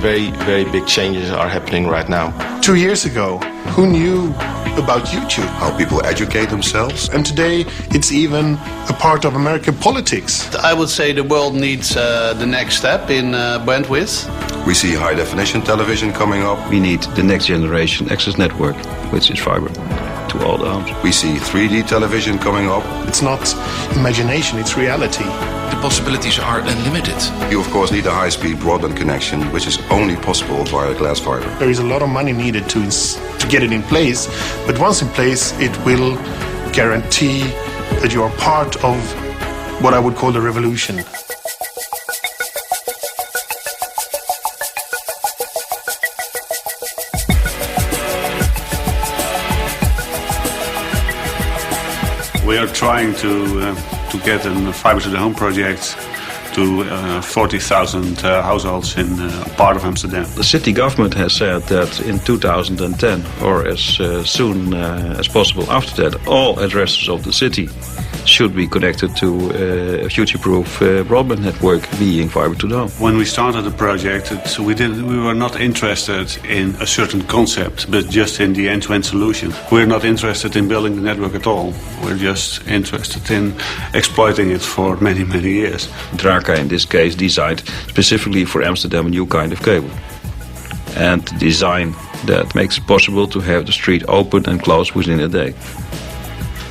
very big changes are happening right now. 2 years ago, who knew about YouTube? How people educate themselves. And today, it's even a part of American politics. I would say the world needs the next step in bandwidth. We see high-definition television coming up. We need the next generation access network, which is fiber to all the homes. We see 3D television coming up. It's not imagination, it's reality. The possibilities are unlimited. You, of course, need a high-speed broadband connection, which is only possible via glass fiber. There is a lot of money needed to get it in place, but once in place, it will guarantee that you are part of what I would call the revolution. We are trying to get a fiber to the home project to 40,000 households in part of Amsterdam. The city government has said that in 2010 or as soon as possible after that, all addresses of the city should be connected to a future-proof broadband network, being fiber to the home. When we started the project, we were not interested in a certain concept, but just in the end-to-end solution. We're not interested in building the network at all. We're just interested in exploiting it for many, many years. Draka, in this case, designed specifically for Amsterdam a new kind of cable. And design that makes it possible to have the street open and closed within a day.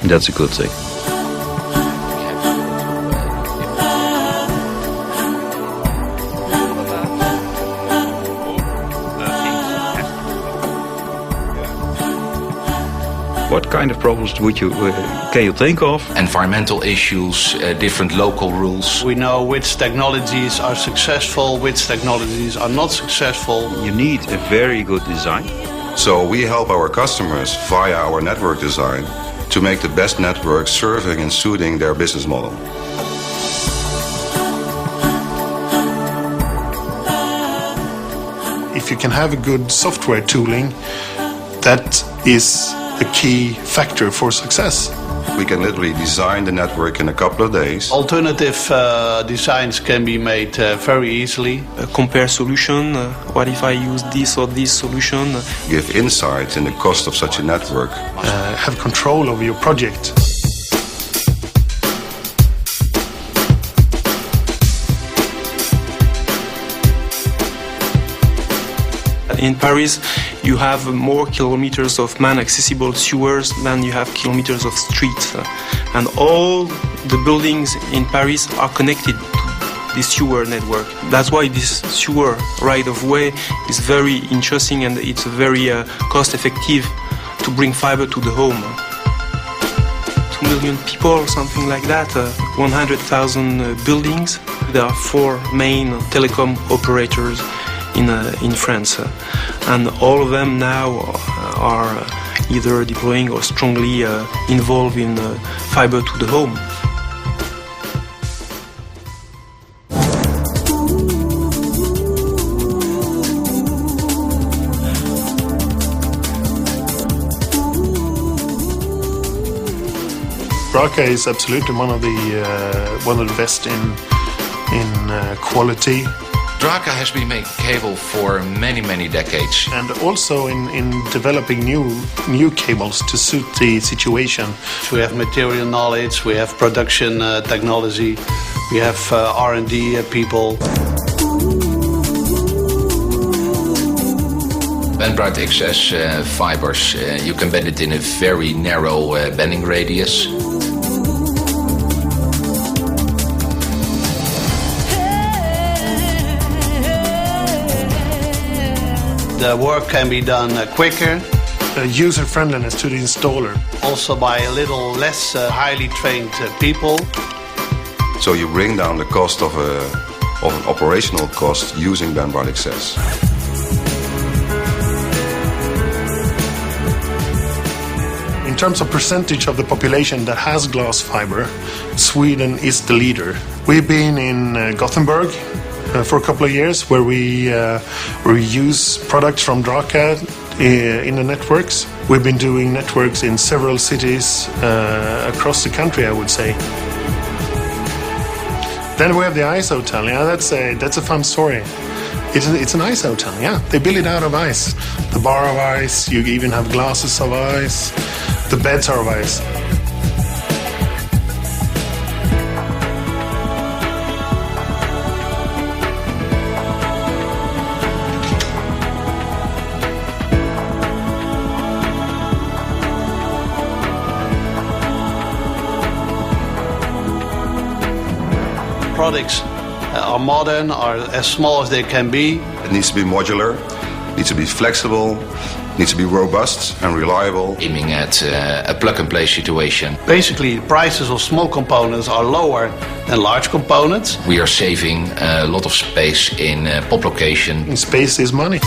And that's a good thing. What kind of problems can you think of? Environmental issues, different local rules. We know which technologies are successful, which technologies are not successful. You need a very good design. So we help our customers via our network design to make the best network serving and suiting their business model. If you can have a good software tooling, that is a key factor for success. We can literally design the network in a couple of days. Alternative designs can be made very easily. Compare solution. What if I use this or this solution? Give insight in the cost of such a network. Have control over your project. In Paris, you have more kilometers of man-accessible sewers than you have kilometers of streets. And all the buildings in Paris are connected to this sewer network. That's why this sewer right-of-way is very interesting, and it's very cost-effective to bring fiber to the home. 2 million people, something like that, 100,000 buildings. There are 4 main telecom operators in France, and all of them now are either deploying or strongly involved in fiber to the home. Draka is absolutely one of the best in quality. Draka has been making cable for many decades. And also in developing new cables to suit the situation. We have material knowledge, we have production technology, we have R&D people. Bandbreadth access fibers, you can bend it in a very narrow bending radius. The work can be done quicker. User friendliness to the installer. Also by a little less highly trained people. So you bring down the cost of an operational cost using bandbreadth access. In terms of percentage of the population that has glass fiber, Sweden is the leader. We've been in Gothenburg for a couple of years, where we use products from Draka in the networks. We've been doing networks in several cities across the country, I would say. Then we have the Ice Hotel. Yeah, that's a fun story. It's an ice hotel, yeah. They build it out of ice. The bar of ice, you even have glasses of ice. The beds are of ice. Products are modern, are as small as they can be. It needs to be modular, needs to be flexible, needs to be robust and reliable. Aiming at a plug-and-play situation. Basically, prices of small components are lower than large components. We are saving a lot of space in pop location. And space is money.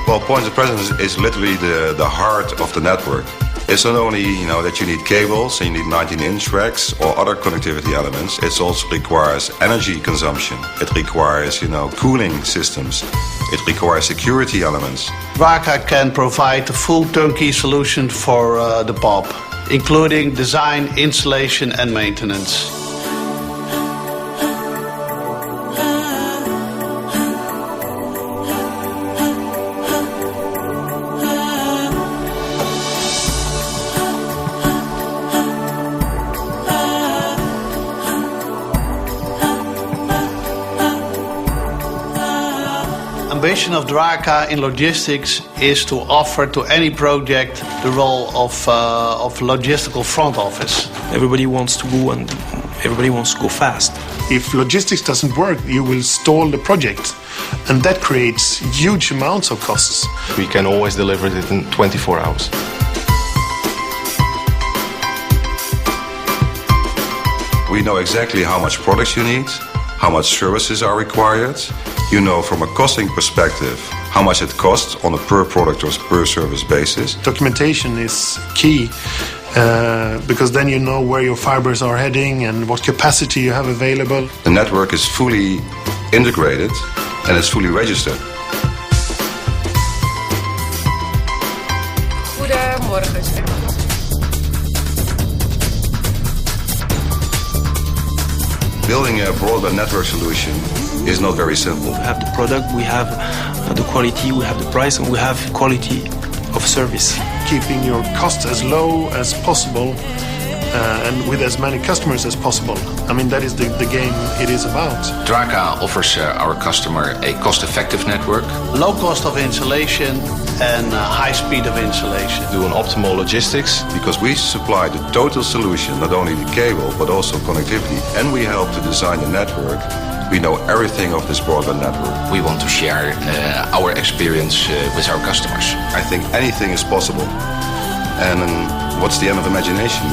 Well, point of presence is literally the heart of the network. It's not only that you need cables and you need 19-inch racks or other connectivity elements. It also requires energy consumption. It requires cooling systems. It requires security elements. Draka can provide a full turnkey solution for the POP, including design, installation and maintenance. The ambition of Draka in logistics is to offer to any project the role of logistical front office. Everybody wants to go and everybody wants to go fast. If logistics doesn't work, you will stall the project, and that creates huge amounts of costs. We can always deliver it in 24 hours. We know exactly how much products you need, how much services are required. You know from a costing perspective how much it costs on a per product or per service basis. Documentation is key because then you know where your fibers are heading and what capacity you have available. The network is fully integrated and it's fully registered. Goedemorgen. Building a broadband network solution is not very simple. We have the product, we have the quality, we have the price, and we have quality of service. Keeping your costs as low as possible and with as many customers as possible. I mean, that is the game it is about. Draka offers our customer a cost-effective network. Low cost of installation and high speed of installation. Do an optimal logistics. Because we supply the total solution, not only the cable, but also connectivity, and we help to design the network. We know everything of this broadband network. We want to share our experience with our customers. I think anything is possible. And what's the end of imagination?